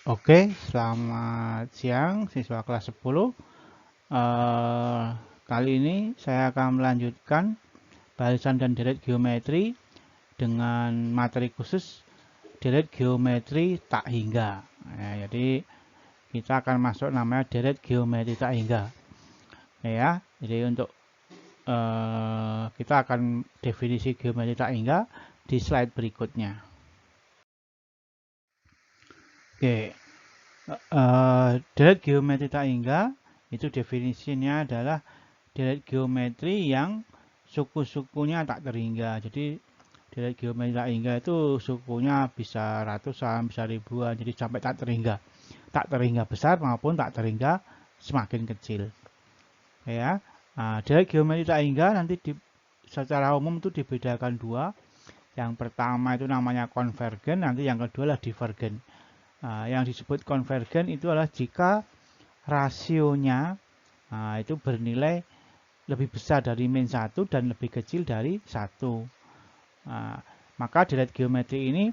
Oke, selamat siang siswa kelas 10. Kali ini saya akan melanjutkan barisan dan deret geometri dengan materi khusus deret geometri tak hingga. Jadi kita akan masuk namanya deret geometri tak hingga. Ya, jadi untuk kita akan definisi geometri tak hingga di slide berikutnya. Oke. Deret geometri tak hingga itu definisinya adalah deret geometri yang suku-sukunya tak terhingga. Jadi deret geometri tak hingga itu sukunya bisa ratusan, bisa ribuan, jadi sampai tak terhingga. Tak terhingga besar maupun tak terhingga semakin kecil. Ya, deret geometri tak hingga nanti secara umum itu dibedakan dua. Yang pertama itu namanya konvergen, nanti yang kedua adalah divergen. Yang disebut konvergen itu adalah jika rasionya itu bernilai lebih besar dari min 1 dan lebih kecil dari 1. Maka deret geometri ini,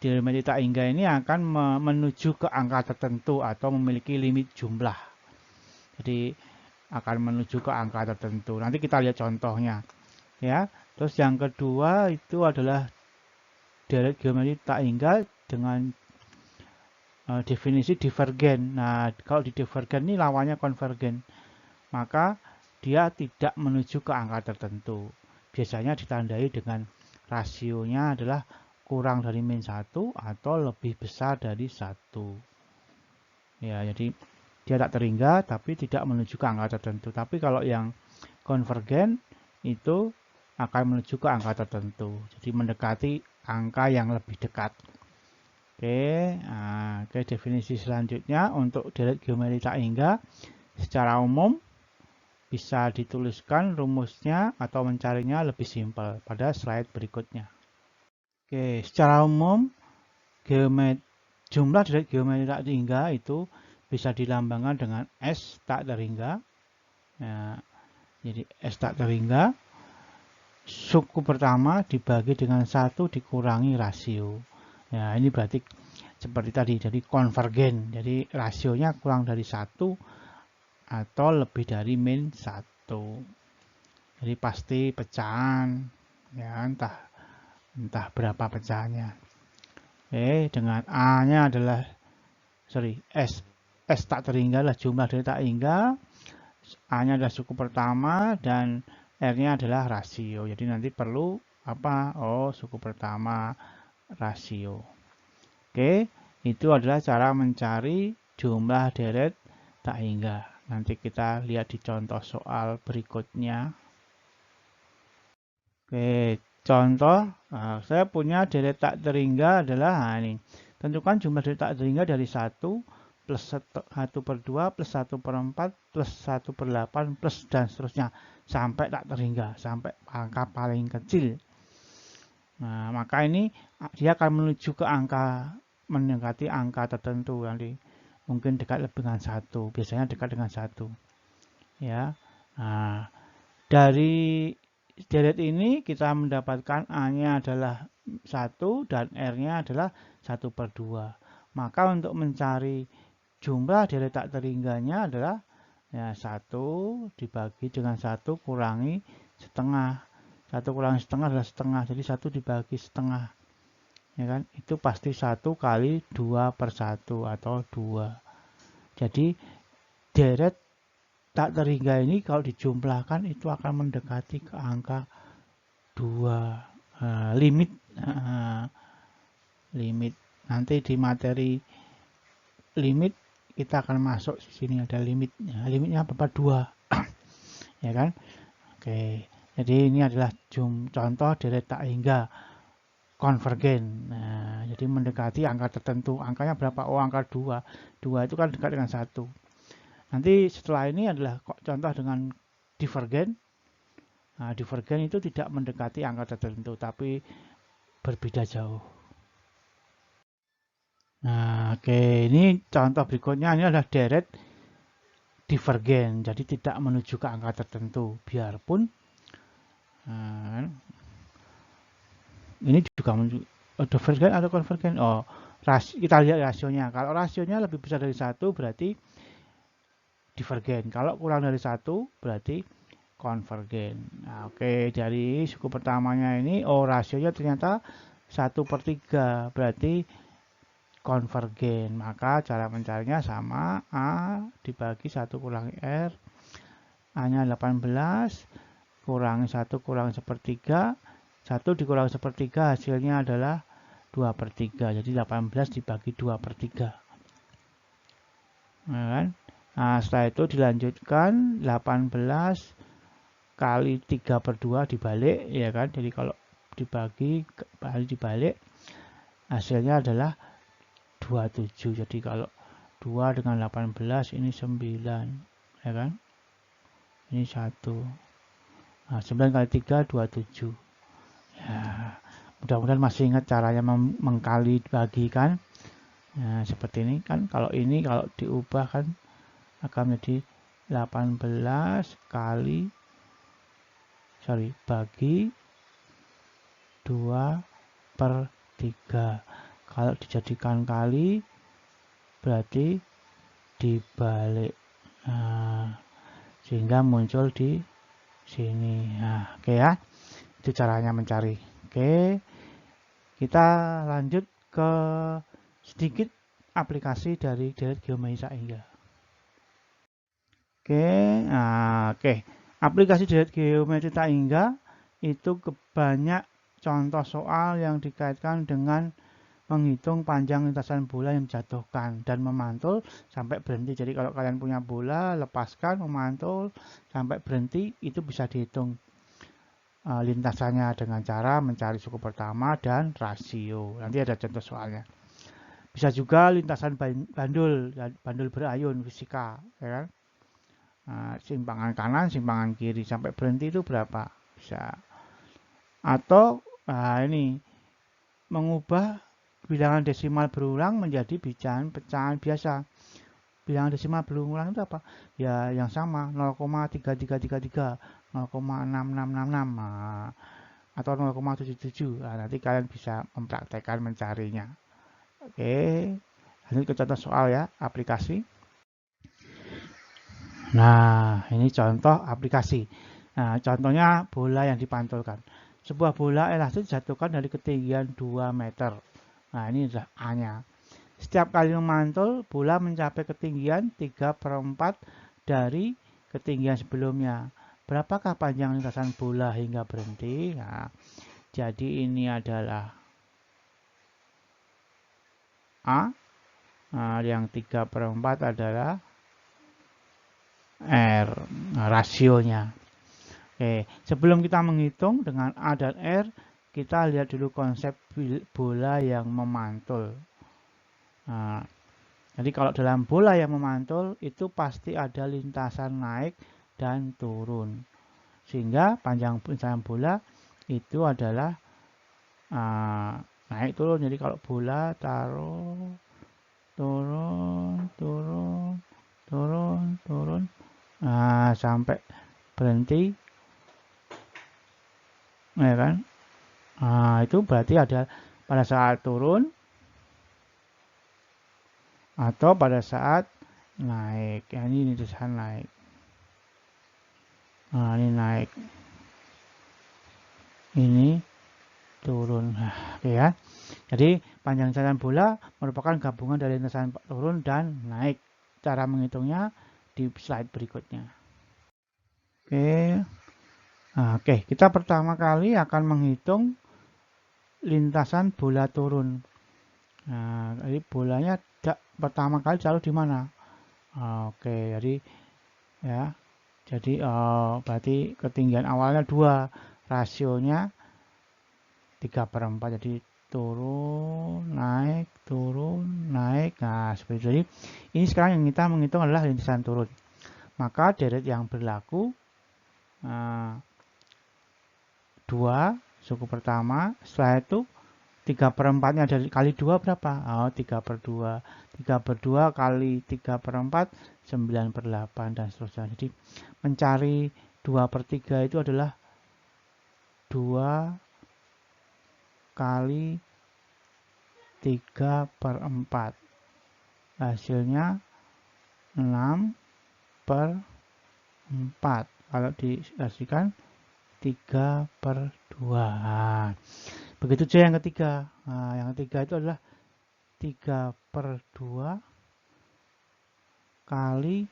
geometri tak hingga ini akan menuju ke angka tertentu atau memiliki limit jumlah. Jadi akan menuju ke angka tertentu. Nanti kita lihat contohnya. Ya. Terus yang kedua itu adalah deret geometri tak hingga dengan definisi divergen. Nah, kalau di divergen ini lawannya konvergen, maka dia tidak menuju ke angka tertentu. Biasanya ditandai dengan rasionya adalah kurang dari min 1 atau lebih besar dari 1. Ya, jadi dia tak terhingga tapi tidak menuju ke angka tertentu. Tapi kalau yang konvergen itu akan menuju ke angka tertentu. Jadi mendekati angka yang lebih dekat. Oke, definisi selanjutnya untuk deret geometri tak hingga secara umum bisa dituliskan rumusnya atau mencarinya lebih simpel pada slide berikutnya. Oke, secara umum jumlah deret geometri tak terhingga itu bisa dilambangkan dengan S tak terhingga. Ya, jadi S tak terhingga suku pertama dibagi dengan 1 dikurangi rasio. Ya, ini berarti seperti tadi, jadi konvergen. Jadi rasionya kurang dari 1 atau lebih dari min 1. Jadi pasti pecahan, ya entah berapa pecahannya. Dengan A-nya adalah S tak terhingga adalah jumlah dari tak hingga, A-nya adalah suku pertama dan R-nya adalah rasio. Jadi nanti perlu apa? Oh, suku pertama rasio. Oke, itu adalah cara mencari jumlah deret tak hingga. Nanti kita lihat di contoh soal berikutnya. Oke, contoh, saya punya deret tak terhingga adalah ini. Tentukan jumlah deret tak terhingga dari 1 plus 1 per 2 plus 1 per 4 plus 1 per 8 plus dan seterusnya sampai tak terhingga, sampai angka paling kecil. Nah, maka ini dia akan menuju ke angka, mendekati angka tertentu nanti. Mungkin dekat lebih dengan 1, biasanya dekat dengan 1. Ya. Nah, dari deret ini kita mendapatkan A-nya adalah 1 dan R-nya adalah 1 per 2. Maka untuk mencari jumlah deret tak terhingganya adalah ya 1 dibagi dengan 1 kurangi setengah. 1 kurangi setengah adalah setengah, jadi 1 dibagi setengah. Ya kan? Itu pasti 1 kali 2 per 1 atau 2. Jadi deret tak terhingga ini kalau dijumlahkan itu akan mendekati ke angka 2. Limit nanti di materi limit kita akan masuk di sini ada limitnya. Limitnya berapa? 2. Ya kan? Oke. Jadi ini adalah contoh deret tak hingga konvergen. Nah, jadi mendekati angka tertentu. Angkanya berapa? Oh, angka 2. 2 itu kan dekat dengan 1. Nanti setelah ini adalah contoh dengan divergen. Nah, divergen itu tidak mendekati angka tertentu, tapi berbeda jauh. Nah, oke, ini contoh berikutnya ini adalah deret divergen, jadi tidak menuju ke angka tertentu, biarpun ini juga menuju divergen atau konvergen. Oh, kita lihat rasionya. Kalau rasionya lebih besar dari 1 berarti divergen. Kalau kurang dari 1 berarti konvergen. Nah, oke, dari suku pertamanya ini, rasionya ternyata 1/3, berarti konvergen. Maka cara mencarinya sama, A dibagi 1 kurangi R, A-nya 18, kurangi 1 kurangi 1/3, 1 dikurangi 1/3 hasilnya adalah 2/3, jadi 18 dibagi 2/3. Nah, kan? Nah, setelah itu dilanjutkan 18 kali 3/2 dibalik, ya kan? Jadi kalau dibagi dibalik hasilnya adalah 27. Jadi kalau 2 dengan 18 ini 9, ya kan? Ini 1. Nah, 9 kali 3 27. Ya, mudah-mudahan masih ingat caranya mengkali bagikan. Nah, seperti ini kan, kalau diubah kan akan menjadi 18 bagi 2/3. Kalau dijadikan kali berarti dibalik. Nah, sehingga muncul di sini. Nah, oke ya. Itu caranya mencari. Oke. Kita lanjut ke sedikit aplikasi dari deret geometri tak hingga. Oke. Aplikasi deret geometri tak hingga itu banyak contoh soal yang dikaitkan dengan menghitung panjang lintasan bola yang dijatuhkan dan memantul sampai berhenti. Jadi kalau kalian punya bola, lepaskan, memantul sampai berhenti, itu bisa dihitung lintasannya dengan cara mencari suku pertama dan rasio. Nanti ada contoh soalnya. Bisa juga lintasan bandul berayun fisika, ya kan? Simpangan kanan, simpangan kiri sampai berhenti itu berapa? Bisa. Atau ini mengubah bilangan desimal berulang menjadi pecahan biasa. Bilangan desimal berulang itu apa? Ya yang sama, 0,3333, 0,6666, atau 0,77. Nanti kalian bisa mempraktekkan mencarinya. Oke, lanjut ke contoh soal ya, aplikasi. Nah, ini contoh aplikasi. Nah, contohnya bola yang dipantulkan. Sebuah bola elastis dijatuhkan dari ketinggian 2 meter. Nah, ini adalah A-nya. Setiap kali memantul, bola mencapai ketinggian 3/4 dari ketinggian sebelumnya. Berapakah panjang lintasan bola hingga berhenti? Nah, jadi ini adalah A. Nah, yang 3/4 adalah R. Nah, rasionya. Oke, sebelum kita menghitung dengan A dan R, kita lihat dulu konsep bola yang memantul. Nah, jadi kalau dalam bola yang memantul itu pasti ada lintasan naik dan turun. Sehingga panjang lintasan bola itu adalah naik turun. Jadi kalau bola taruh turun, turun, turun, turun, sampai berhenti, ya kan? Itu berarti ada pada saat turun atau pada saat naik. Ya, ini lintasan naik. Ini naik, ini turun. Oke ya. Jadi panjang lintasan bola merupakan gabungan dari lintasan turun dan naik. Cara menghitungnya di slide berikutnya. Oke, kita pertama kali akan menghitung lintasan bola turun. Nah, jadi bolanya pertama kali taruh di mana? Oke, jadi ya, jadi berarti ketinggian awalnya 2, rasionya 3/4. Jadi turun, naik, turun, naik. Nah, seperti itu. Jadi ini sekarang yang kita menghitung adalah lintasan turun. Maka deret yang berlaku 2 suku pertama, setelah itu 3/4-nya dari kali 2 berapa? 3/2. 3/2 kali 3/4, 9/8 dan seterusnya. Jadi mencari 2/3 itu adalah 2 kali 3/4. Hasilnya 6/4. Kalau dikasihkan 3/2. Nah, begitu juga yang ketiga. Nah, yang ketiga itu adalah 3/2 kali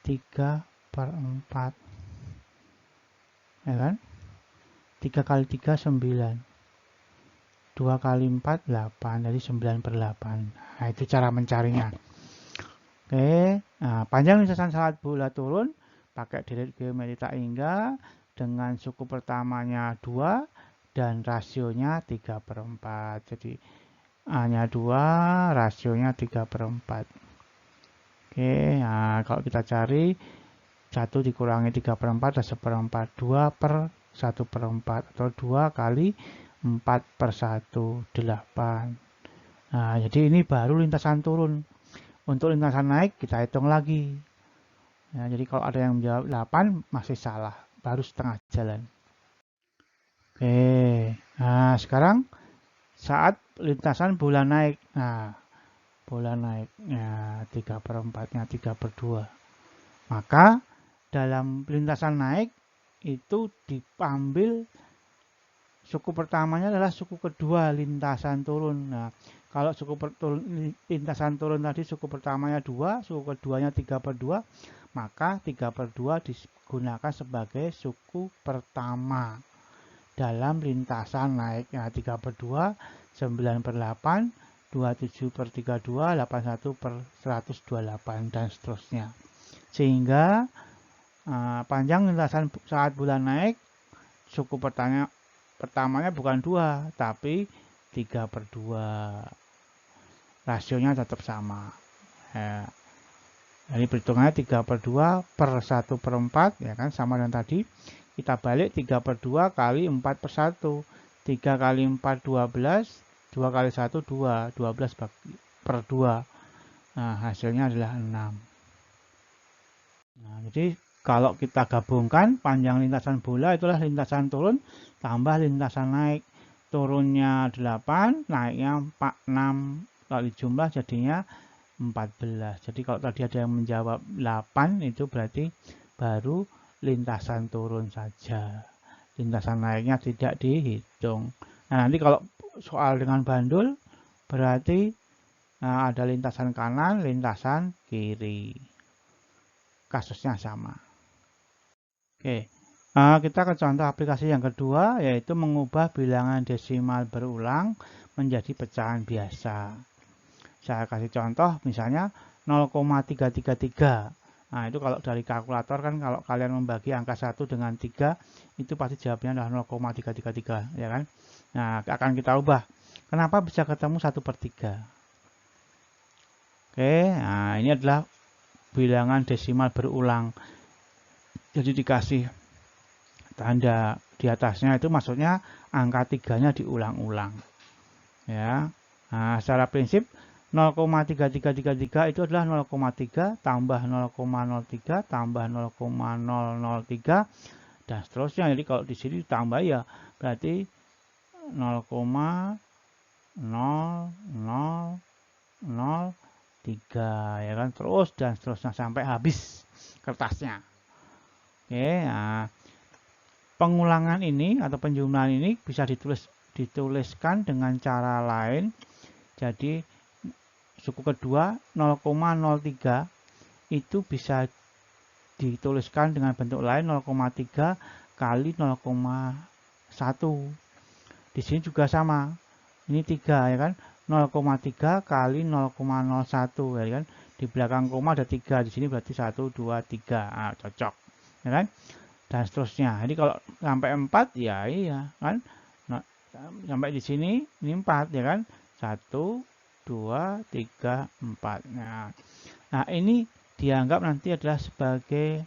3/4. Ya kan? 3 kali 3 9. 2 kali 4 8. Jadi 9/8. Nah, itu cara mencarinya. Oke, nah, panjang lintasan saat bola turun pakai deret geometri tak hingga dengan suku pertamanya 2 dan rasionya 3/4. Jadi hanya 2, rasionya 3/4. Oke, nah kalau kita cari 1 dikurangi 3/4 adalah 1/4. 2/1/4 atau 2 kali 4/1 8. Nah, jadi ini baru lintasan turun. Untuk lintasan naik kita hitung lagi. Ya, jadi kalau ada yang menjawab 8 masih salah, baru setengah jalan. Oke, nah sekarang saat lintasan bola naik. Nah, bola naik, ya 3/4-nya 3/2. Maka dalam lintasan naik itu diambil suku pertamanya adalah suku kedua lintasan turun. Nah, kalau lintasan turun tadi suku pertamanya 2, suku keduanya 3/2, maka 3/2 digunakan sebagai suku pertama dalam lintasan naik. Nah, 3/2, 9/8, 27/32, 81/128, dan seterusnya. Sehingga panjang lintasan saat bulan naik, suku pertamanya bukan 2, tapi 3/2. Rasionya tetap sama. Ya. Jadi perhitungannya 3/2 per 1/4, ya kan, sama dengan tadi. Kita balik 3/2 kali 4/1. 3 kali 4 12, 2 kali 1 2, 12/2. Nah, hasilnya adalah 6. Nah, jadi kalau kita gabungkan panjang lintasan bola itulah lintasan turun tambah lintasan naik. Turunnya 8, naiknya 6, kali jumlah jadinya 14. Jadi kalau tadi ada yang menjawab 8, itu berarti baru lintasan turun saja. Lintasan naiknya tidak dihitung. Nah, nanti kalau soal dengan bandul berarti ada lintasan kanan, lintasan kiri. Kasusnya sama. Oke. Kita ke contoh aplikasi yang kedua, yaitu mengubah bilangan desimal berulang menjadi pecahan biasa. Saya kasih contoh misalnya 0,333. Nah, itu kalau dari kalkulator kan kalau kalian membagi angka 1 dengan 3, itu pasti jawabnya adalah 0,333, ya kan? Nah, akan kita ubah. Kenapa bisa ketemu 1/3? Oke, nah ini adalah bilangan desimal berulang. Jadi dikasih tanda di atasnya itu maksudnya angka 3-nya diulang-ulang. Ya. Nah, secara prinsip 0,3333 itu adalah 0,3 tambah 0,03 tambah 0,003 dan seterusnya. Jadi kalau di sini ditambah ya berarti 0,0003, ya kan, terus dan seterusnya sampai habis kertasnya. Oke, nah pengulangan ini atau penjumlahan ini bisa dituliskan dengan cara lain. Jadi suku kedua 0,03 itu bisa dituliskan dengan bentuk lain 0,3 kali 0,1. Di sini juga sama. Ini 3, ya kan? 0,3 kali 0,01, ya kan? Di belakang koma ada 3, di sini berarti 1 2 3. Nah, cocok. Ya kan? Dan seterusnya. Jadi kalau sampai 4 ya iya kan. Nah, sampai di sini ini 4, ya kan. 1 2 3 4. Nah, ini dianggap nanti adalah sebagai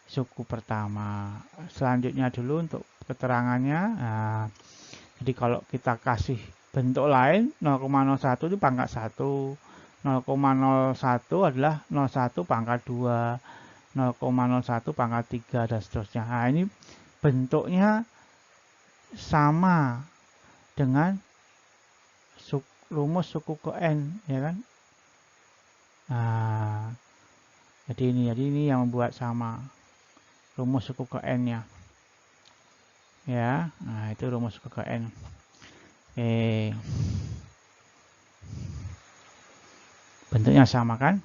suku pertama. Selanjutnya dulu untuk keterangannya. Nah, jadi kalau kita kasih bentuk lain 0,01 itu pangkat 1. 0,01 adalah 01 pangkat 2. 0,01 pangkat 3 dan seterusnya. Nah, ini bentuknya sama dengan rumus suku ke N, ya kan? Nah, jadi ini yang membuat sama rumus suku ke N-nya. Ya, nah itu rumus suku ke N. Bentuknya sama kan?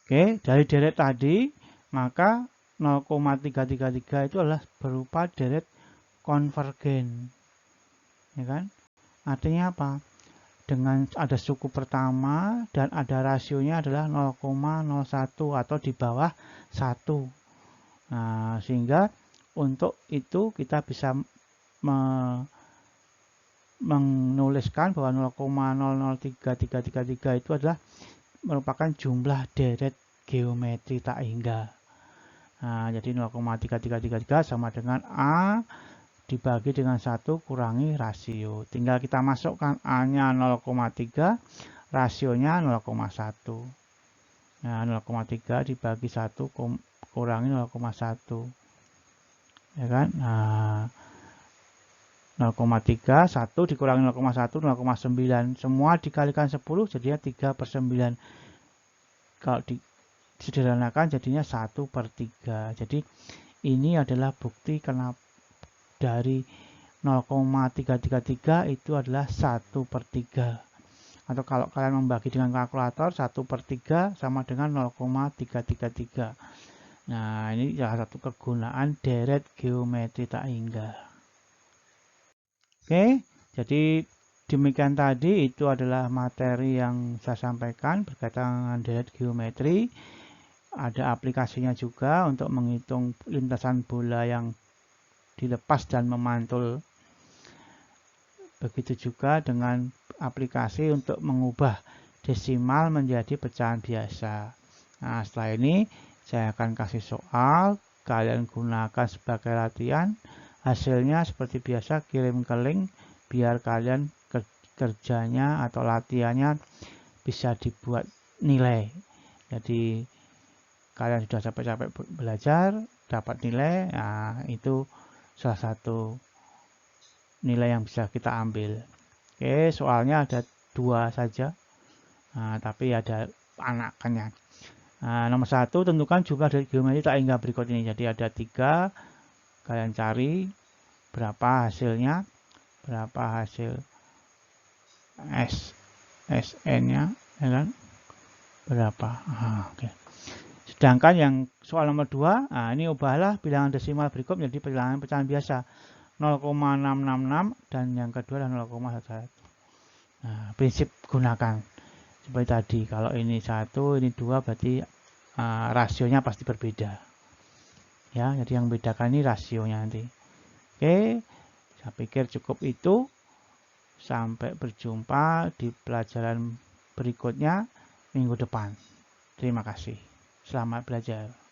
Oke, dari deret tadi, maka 0,333 itu adalah berupa deret konvergen. Ya kan? Artinya apa? Dengan ada suku pertama dan ada rasionya adalah 0,01 atau di bawah 1. Nah, sehingga untuk itu kita bisa menuliskan bahwa 0,003333 itu adalah merupakan jumlah deret geometri tak hingga. Nah, jadi 0,3333 sama dengan A dibagi dengan 1 kurangi rasio. Tinggal kita masukkan A-nya 0,3, rasionya 0,1. Nah, 0,3 dibagi 1 kurangi 0,1. Ya kan? Nah, 0,3, 1 dikurangi 0,1, 0,9. Semua dikalikan 10 jadinya 3/9. Kalau disederhanakan jadinya 1/3. Jadi ini adalah bukti kenapa dari 0,333 itu adalah 1/3. Atau kalau kalian membagi dengan kalkulator, 1/3 sama dengan 0,333. Nah, ini salah satu kegunaan deret geometri tak hingga. Oke, jadi demikian tadi itu adalah materi yang saya sampaikan berkaitan dengan deret geometri. Ada aplikasinya juga untuk menghitung lintasan bola yang dilepas dan memantul. Begitu juga dengan aplikasi untuk mengubah desimal menjadi pecahan biasa. Nah, setelah ini saya akan kasih soal, kalian gunakan sebagai latihan. Hasilnya seperti biasa kirim ke link biar kalian kerjanya atau latihannya bisa dibuat nilai. Jadi kalian sudah capek-capek belajar, dapat nilai, nah itu salah satu nilai yang bisa kita ambil. Oke, soalnya ada 2 saja, nah, tapi ada anakannya. Nah, nomor 1, tentukan jumlah dari geometri tak hingga berikut ini. Jadi ada 3, kalian cari berapa hasilnya, berapa hasil SN-nya, ya kan? Berapa? Oke. Sedangkan yang soal nomor 2, nah ini ubahlah bilangan desimal berikut menjadi bilangan pecahan biasa 0,666 dan yang kedua adalah 0,11. Nah, prinsip gunakan seperti tadi. Kalau ini 1, ini 2 berarti rasionya pasti berbeda. Ya, jadi yang membedakan ini rasionya nanti. Oke, saya pikir cukup itu. Sampai berjumpa di pelajaran berikutnya minggu depan. Terima kasih. Selamat belajar.